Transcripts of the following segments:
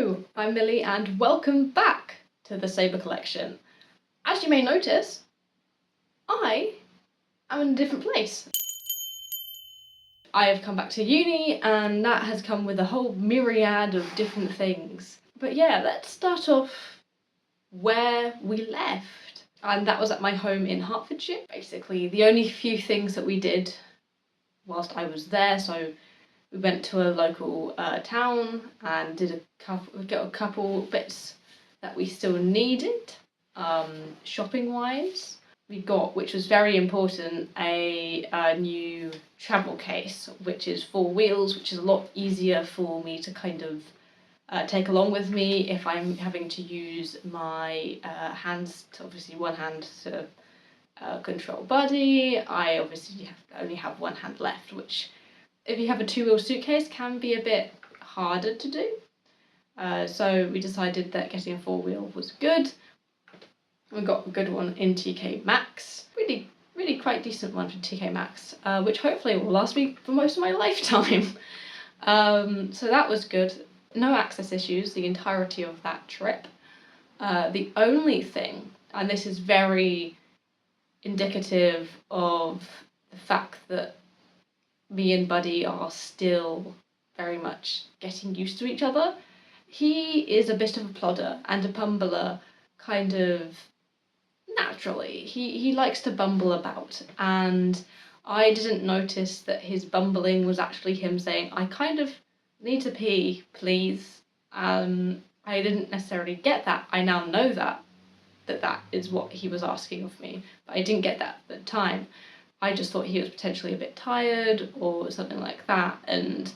Hello, I'm Millie and welcome back to the Sabre Collection. As you may notice, I am in a different place. I have come back to uni and that has come with a whole myriad of different things. But yeah, let's start off where we left. And that was at my home in Hertfordshire. Basically, the only few things that we did whilst I was there, so we went to a local town and did got a couple bits that we still needed, shopping wise. We got, which was very important, a new travel case, which is 4 wheels, which is a lot easier for me to kind of take along with me if I'm having to use my hands, to obviously one hand to control Buddy. I obviously only have one hand left, which if you have a 2-wheel suitcase can be a bit harder to do. So we decided that getting a 4-wheel was good. We got a good one in TK Maxx. Really quite decent one for TK Maxx, which hopefully will last me for most of my lifetime. So that was good. No access issues the entirety of that trip. The only thing, and this is very indicative of the fact that me and Buddy are still very much getting used to each other. He is a bit of a plodder and a bumbler kind of naturally. He likes to bumble about, and I didn't notice that his bumbling was actually him saying, I kind of need to pee, please. I didn't necessarily get that. I now know that is what he was asking of me, but I didn't get that at the time. I just thought he was potentially a bit tired or something like that, and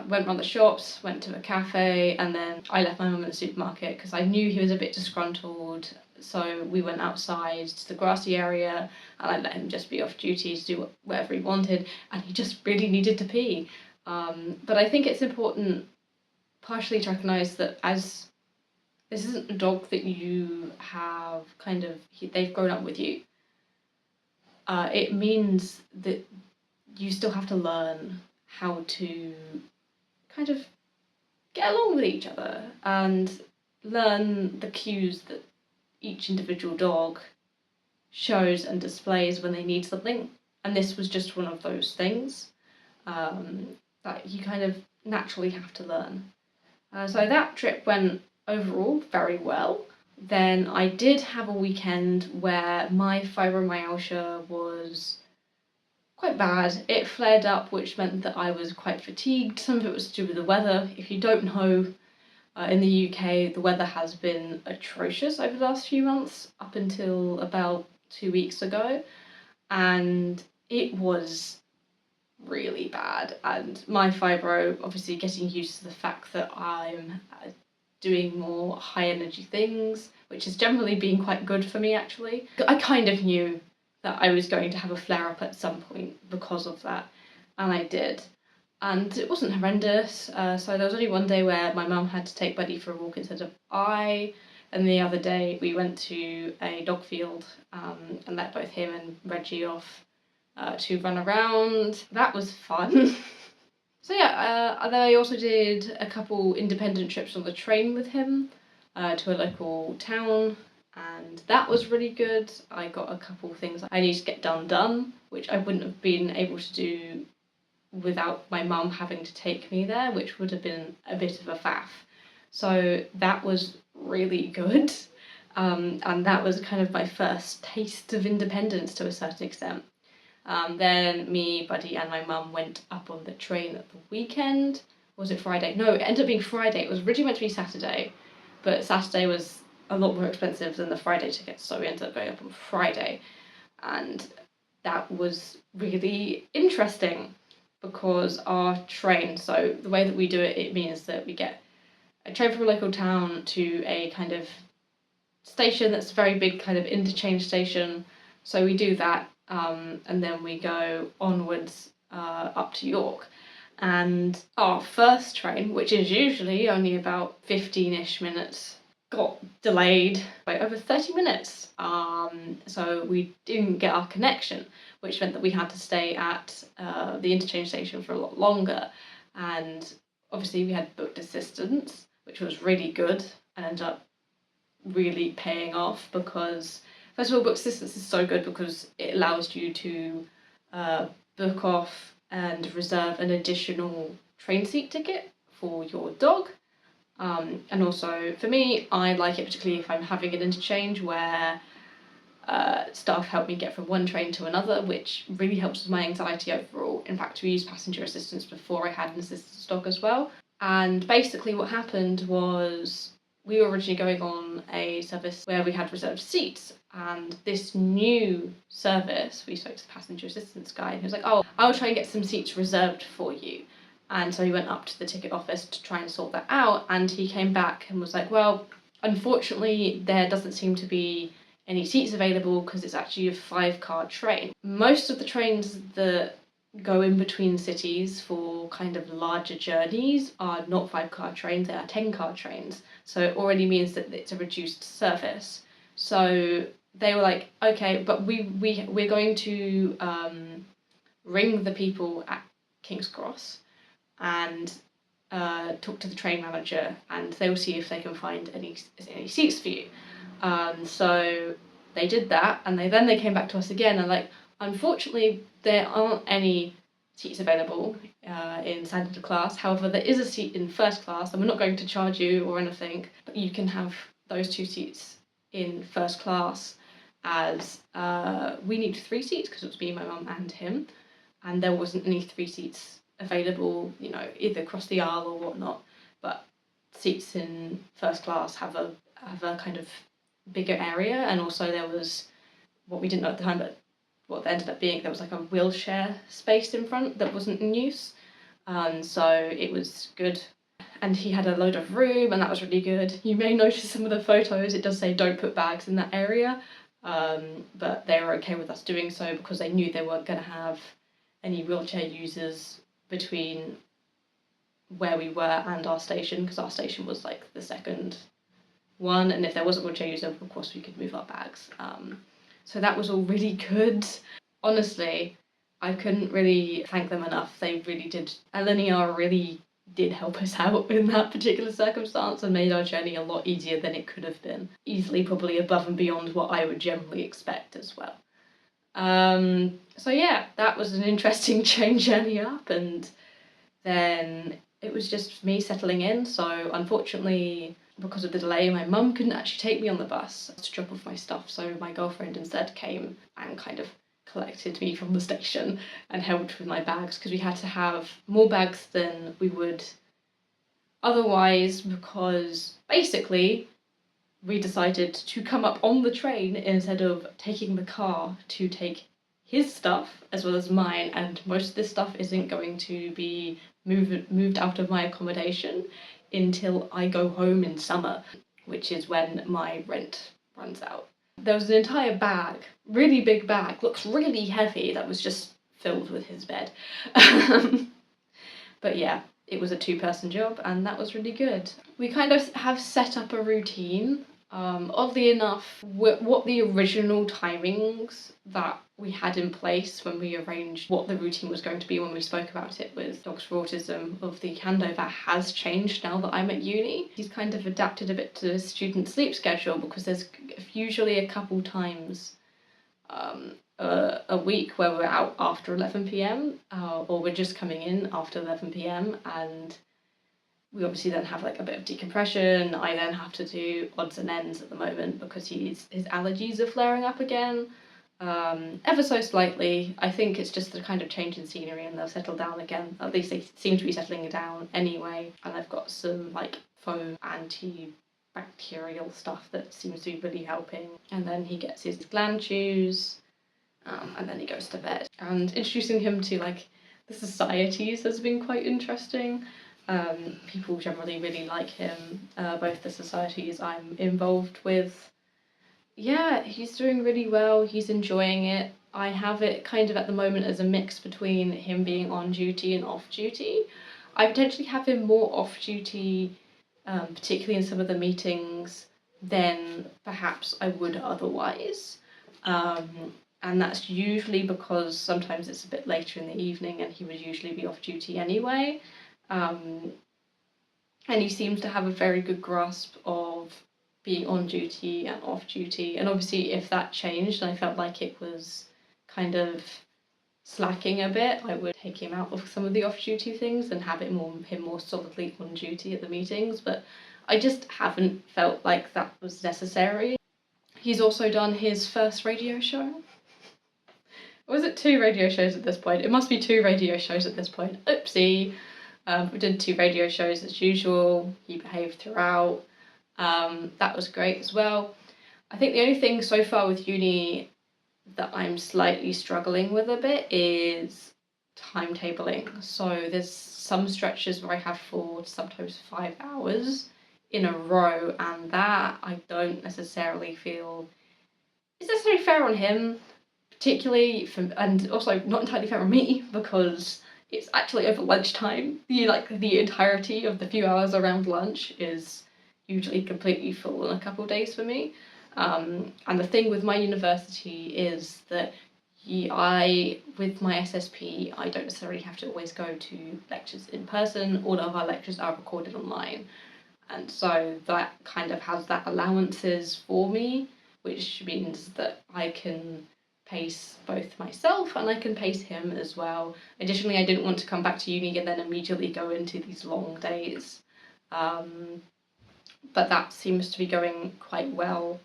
went round the shops, went to a cafe, and then I left my mum in the supermarket because I knew he was a bit disgruntled. So we went outside to the grassy area and I let him just be off duty to do whatever he wanted, and he just really needed to pee. But I think it's important partially to recognise that as this isn't a dog that you have kind of, they've grown up with you. It means that you still have to learn how to kind of get along with each other and learn the cues that each individual dog shows and displays when they need something. And this was just one of those things that you kind of naturally have to learn. So that trip went overall very well. Then I did have a weekend where my fibromyalgia was quite bad. It flared up, which meant that I was quite fatigued. Some of it was to do with the weather. If you don't know, in the UK, the weather has been atrocious over the last few months, up until about 2 weeks ago. And it was really bad. And my fibro, obviously getting used to the fact that I'm doing more high energy things, which has generally been quite good for me actually. I kind of knew that I was going to have a flare up at some point because of that, and I did. And it wasn't horrendous, so there was only one day where my mum had to take Buddy for a walk instead of I, and the other day we went to a dog field and let both him and Reggie off to run around. That was fun. So yeah, then I also did a couple independent trips on the train with him to a local town, and that was really good. I got a couple things I need to get done, which I wouldn't have been able to do without my mum having to take me there, which would have been a bit of a faff. So that was really good, and that was kind of my first taste of independence to a certain extent. Then me, Buddy and my mum went up on the train at the weekend. Was it Friday? No, it ended up being Friday. It was originally meant to be Saturday, but Saturday was a lot more expensive than the Friday ticket, so we ended up going up on Friday. And that was really interesting because our train, so the way that we do it, it means that we get a train from a local town to a kind of station that's a very big kind of interchange station. So we do that. And then we go onwards up to York. And our first train, which is usually only about 15-ish minutes, got delayed by over 30 minutes. So we didn't get our connection, which meant that we had to stay at the interchange station for a lot longer. And Obviously we had booked assistants, which was really good and ended up really paying off because, first of all, book assistance is so good because it allows you to book off and reserve an additional train seat ticket for your dog. And also for me, I like it particularly if I'm having an interchange where staff help me get from one train to another, which really helps with my anxiety overall. In fact, we used passenger assistance before I had an assistance dog as well. And basically what happened was we were originally going on a service where we had reserved seats, and this new service, we spoke to the passenger assistance guy, and he was like, oh, I'll try and get some seats reserved for you. And so he went up to the ticket office to try and sort that out, and he came back and was like, well, unfortunately there doesn't seem to be any seats available because it's actually a 5-car train. Most of the trains that go in between cities for kind of larger journeys are not 5-car trains, they are 10-car trains. So it already means that it's a reduced service. So they were like, okay, but we're going to ring the people at King's Cross and talk to the train manager, and they will see if they can find any seats for you. So they did that, and they came back to us again and like, unfortunately there aren't any seats available in standard class. However, there is a seat in first class, and we're not going to charge you or anything, but you can have those 2 seats in first class, as we need 3 seats because it was me, my mum and him, and there wasn't any 3 seats available, you know, either across the aisle or whatnot. But seats in first class have a kind of bigger area, and also there was, what we didn't know at the time, but what ended up being, there was like a wheelchair space in front that wasn't in use, so it was good. And he had a load of room, and that was really good. You may notice some of the photos, it does say don't put bags in that area, but they were okay with us doing so because they knew they weren't going to have any wheelchair users between where we were and our station, because our station was like the second one, and if there was a wheelchair user, of course we could move our bags. So that was all really good. Honestly, I couldn't really thank them enough. They really did. LNER really did help us out in that particular circumstance and made our journey a lot easier than it could have been. Easily probably above and beyond what I would generally expect as well. So yeah, that was an interesting train journey up, and then it was just me settling in. So unfortunately, because of the delay, my mum couldn't actually take me on the bus to drop off my stuff, so my girlfriend instead came and kind of collected me from the station and helped with my bags, because we had to have more bags than we would otherwise, because basically we decided to come up on the train instead of taking the car to take his stuff as well as mine, and most of this stuff isn't going to be moved out of my accommodation until I go home in summer, which is when my rent runs out. There was an entire bag, really big bag, looks really heavy, that was just filled with his bed. But yeah, it was a 2-person job, and that was really good. We kind of have set up a routine. Oddly enough, what the original timings that we had in place when we arranged what the routine was going to be when we spoke about it with Dogs for Autism of the handover has changed now that I'm at uni. He's kind of adapted a bit to the student sleep schedule, because there's usually a couple times a week where we're out after 11 p.m. Or we're just coming in after 11 p.m. and we obviously then have like a bit of decompression. I then have to do odds and ends at the moment because his allergies are flaring up again, ever so slightly. I think it's just the kind of change in scenery, and they'll settle down again. At least they seem to be settling down anyway. And I've got some like foam antibacterial stuff that seems to be really helping. And then he gets his gland chews, and then he goes to bed. And introducing him to like the societies has been quite interesting. People generally really like him, both the societies I'm involved with. Yeah, he's doing really well, he's enjoying it. I have it kind of at the moment as a mix between him being on duty and off duty. I potentially have him more off duty, particularly in some of the meetings, than perhaps I would otherwise. And that's usually because sometimes it's a bit later in the evening and he would usually be off duty anyway. and he seems to have a very good grasp of being on duty and off duty. And obviously if that changed and I felt like it was kind of slacking a bit, I would take him out of some of the off-duty things and have him more solidly on duty at the meetings, but I just haven't felt like that was necessary. He's also done his first radio show. Or was it 2 radio shows at this point? It must be 2 radio shows at this point. Oopsie. We did 2 radio shows as usual. He behaved throughout. That was great as well. I think the only thing so far with uni that I'm slightly struggling with a bit is timetabling. So there's some stretches where I have 4 to sometimes 5 hours in a row, and that I don't necessarily feel is necessarily fair on him, particularly and also not entirely fair on me, because it's actually over lunchtime. The entirety of the few hours around lunch is usually completely full in a couple of days for me. And the thing with my university is that with my SSP, I don't necessarily have to always go to lectures in person. All of our lectures are recorded online. And so that kind of has that allowances for me, which means that I can pace both myself and I can pace him as well. Additionally, I didn't want to come back to uni and then immediately go into these long days. But that seems to be going quite well.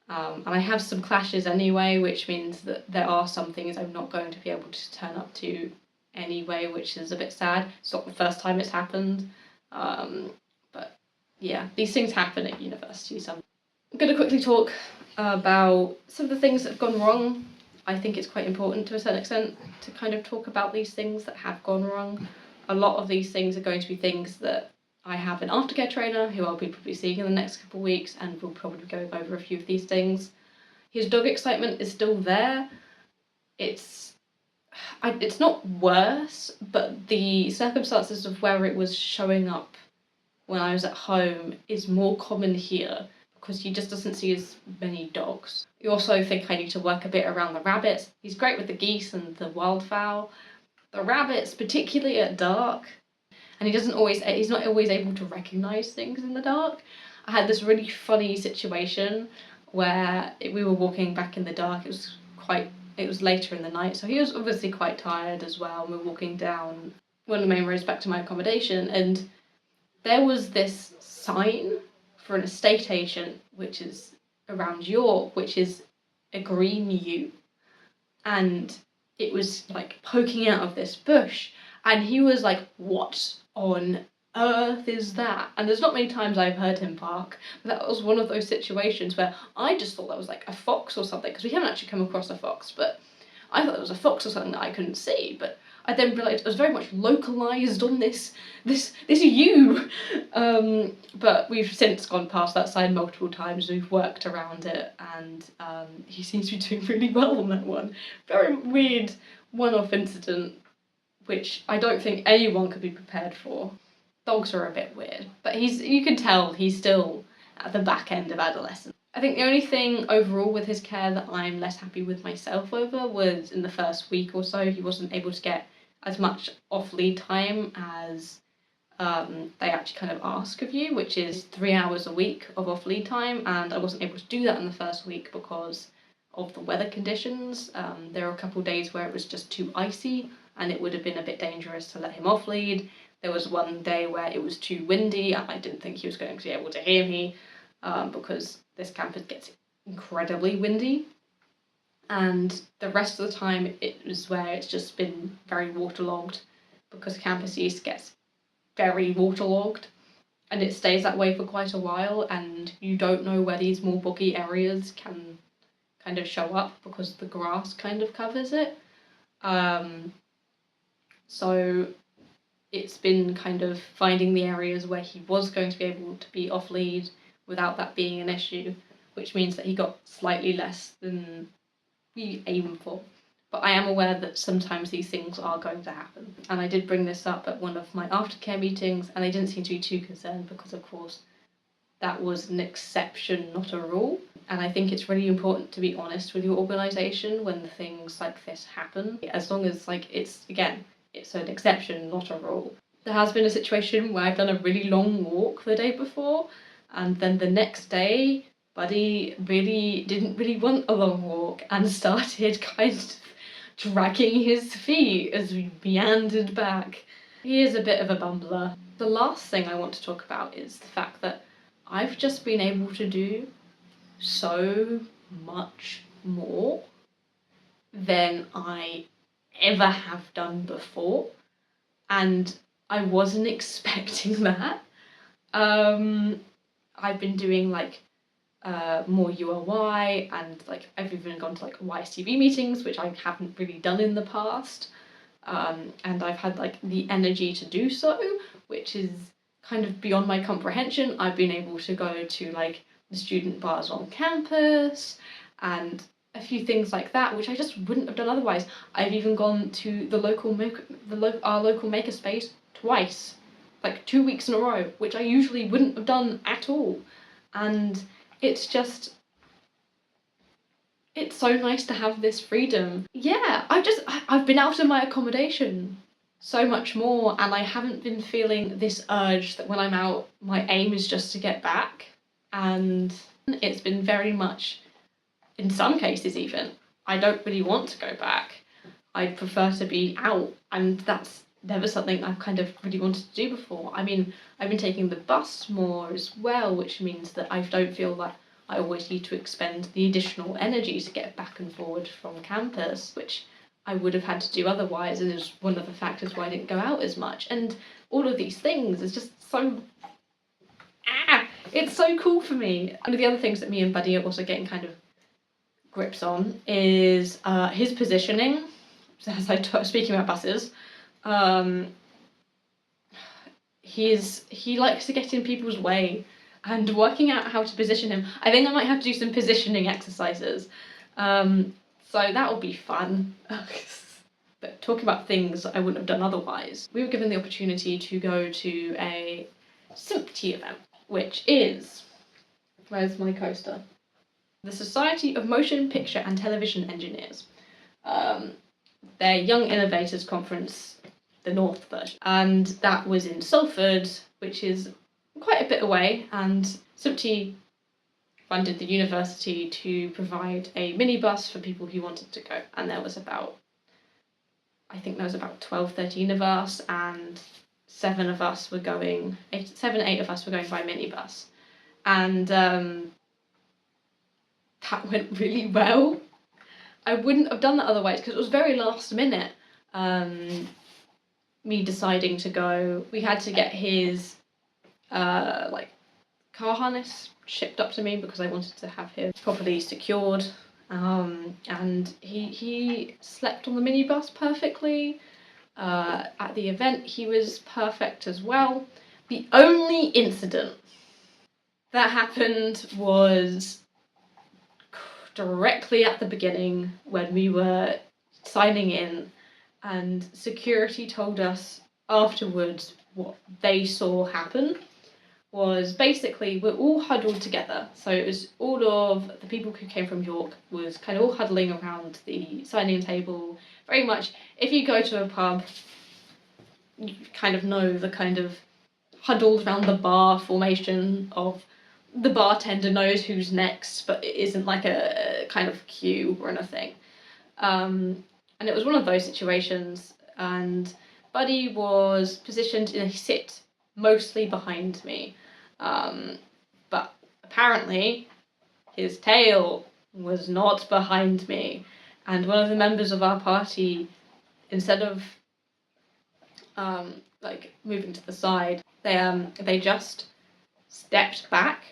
And I have some clashes anyway, which means that there are some things I'm not going to be able to turn up to anyway, which is a bit sad. It's not the first time it's happened. But yeah, these things happen at university. So I'm going to quickly talk about some of the things that have gone wrong. I think it's quite important to a certain extent to kind of talk about these things that have gone wrong. A lot of these things are going to be things that I have an aftercare trainer who I'll be probably seeing in the next couple of weeks, and we'll probably be going over a few of these things. His dog excitement is still there. It's not worse, but the circumstances of where it was showing up when I was at home is more common here because he just doesn't see as many dogs. I also think I need to work a bit around the rabbits. He's great with the geese and the wildfowl. The rabbits, particularly at dark, and he's not always able to recognise things in the dark. I had this really funny situation where we were walking back in the dark. It was later in the night, so he was obviously quite tired as well. And we're walking down one of the main roads back to my accommodation, and there was this sign for an estate agent, which is around York, which is a green U, and it was like poking out of this bush, and he was like, "What on earth is that?" And there's not many times I've heard him bark, but that was one of those situations where I just thought that was like a fox or something, because we haven't actually come across a fox, but I thought it was a fox or something that I couldn't see. But I then realised it was very much localised on this U. But we've since gone past that sign multiple times. We've worked around it, and he seems to be doing really well on that one. Very weird one-off incident, which I don't think anyone could be prepared for. Dogs are a bit weird, but you can tell he's still at the back end of adolescence. I think the only thing overall with his care that I'm less happy with myself over was in the first week or so, he wasn't able to get as much off-lead time as they actually kind of ask of you, which is 3 hours a week of off-lead time, and I wasn't able to do that in the first week because of the weather conditions. There were a couple of days where it was just too icy, and it would have been a bit dangerous to let him off-lead. There was one day where it was too windy, and I didn't think he was going to be able to hear me because this campus gets incredibly windy. And the rest of the time it was where it's just been very waterlogged, because Campus East gets very waterlogged and it stays that way for quite a while, and you don't know where these more boggy areas can kind of show up because the grass kind of covers it. So it's been kind of finding the areas where he was going to be able to be off lead without that being an issue, which means that he got slightly less than we aim for. But I am aware that sometimes these things are going to happen. And I did bring this up at one of my aftercare meetings, and they didn't seem to be too concerned because, of course, that was an exception, not a rule. And I think it's really important to be honest with your organisation when things like this happen, as long as it's an exception, not a rule. There has been a situation where I've done a really long walk the day before, and then the next day, Buddy didn't really want a long walk and started kind of dragging his feet as we meandered back. He is a bit of a bumbler. The last thing I want to talk about is the fact that I've just been able to do so much more than I ever have done before, and I wasn't expecting that. I've been doing like more UOY, and like I've even gone to like YSTV meetings, which I haven't really done in the past, and I've had like the energy to do so, which is kind of beyond my comprehension. I've been able to go to like the student bars on campus and a few things like that, which I just wouldn't have done otherwise. I've even gone to the our local makerspace twice, like 2 weeks in a row, which I usually wouldn't have done at all. And it's so nice to have this freedom. Yeah, I've been out of my accommodation so much more, and I haven't been feeling this urge that when I'm out, my aim is just to get back. And it's been very much, in some cases even, I don't really want to go back. I'd prefer to be out, and that's never something I've kind of really wanted to do before. I mean, I've been taking the bus more as well, which means that I don't feel that I always need to expend the additional energy to get back and forward from campus, which I would have had to do otherwise, and is one of the factors why I didn't go out as much. And all of these things is just so... it's so cool for me. One of the other things that me and Buddy are also getting kind of grips on is his positioning. As speaking about buses, he likes to get in people's way, and working out how to position him. I think I might have to do some positioning exercises. So that will be fun. But talking about things I wouldn't have done otherwise, we were given the opportunity to go to a SMPTE event, which is, where's my coaster? The Society of Motion Picture and Television Engineers. Their Young Innovators Conference, the North version. And that was in Salford, which is quite a bit away, and SMPTE funded the university to provide a minibus for people who wanted to go. And there was about 12, 13 of us, and 7, 8 of us were going by minibus. And that went really well. I wouldn't have done that otherwise, because it was very last minute. Me deciding to go, we had to get his car harness shipped up to me because I wanted to have him properly secured. And he slept on the minibus perfectly. At the event, he was perfect as well. The only incident that happened was directly at the beginning when we were signing in, and security told us afterwards what they saw happen was basically we're all huddled together. So it was all of the people who came from York was kind of all huddling around the signing table. Very much, if you go to a pub, you kind of know the kind of huddled around the bar formation of the bartender knows who's next, but it isn't like a kind of queue or anything. And it was one of those situations, and Buddy was positioned in a sit mostly behind me. But apparently his tail was not behind me, and one of the members of our party, instead of moving to the side, they just stepped back,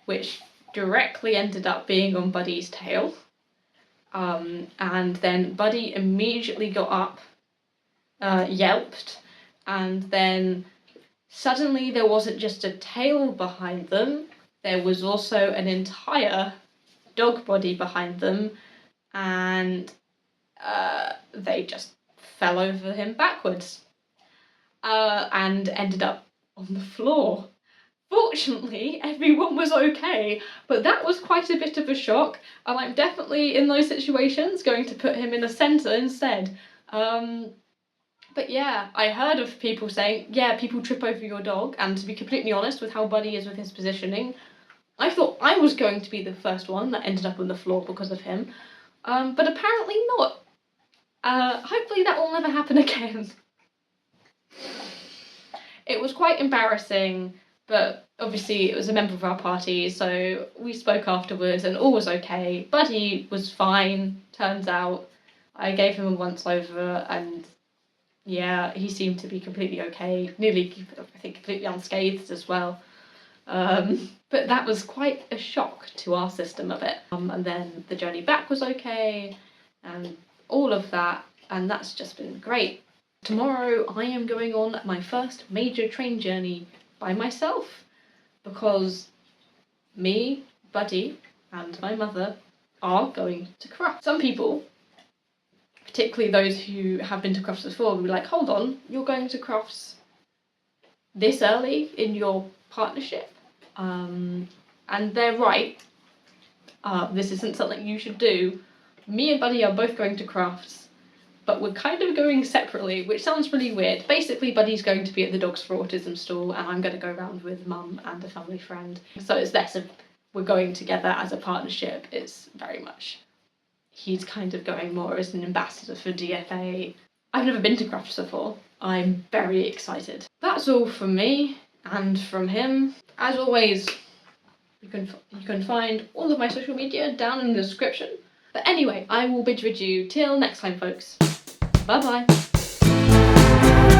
which directly ended up being on Buddy's tail. And then Buddy immediately got up, yelped, and then suddenly there wasn't just a tail behind them, there was also an entire dog body behind them, and they just fell over him backwards and ended up on the floor. Fortunately, everyone was okay, but that was quite a bit of a shock, and I'm definitely, in those situations, going to put him in a centre instead. But yeah, I heard of people saying, yeah, people trip over your dog, and to be completely honest with how Buddy is with his positioning, I thought I was going to be the first one that ended up on the floor because of him, but apparently not. Hopefully that will never happen again. It was quite embarrassing, but obviously it was a member of our party, so we spoke afterwards and all was okay. Buddy was fine, turns out. I gave him a once over and yeah, he seemed to be completely okay, nearly, I think, completely unscathed as well. But that was quite a shock to our system of it. And then the journey back was okay, and all of that, and that's just been great. Tomorrow I am going on my first major train journey by myself, because me, Buddy, and my mother are going to Crufts. Some people, particularly those who have been to Crufts before, will be like, hold on, you're going to Crufts this early in your partnership? And they're right. This isn't something you should do. Me and Buddy are both going to Crufts, but we're kind of going separately, which sounds really weird. Basically, Buddy's going to be at the Dogs for Autism stall, and I'm going to go around with Mum and a family friend. So it's less of we're going together as a partnership. It's very much he's kind of going more as an ambassador for DFA. I've never been to Crufts before. I'm very excited. That's all from me and from him. As always, you can find all of my social media down in the description. But anyway, I will bid you till next time, folks. Bye bye.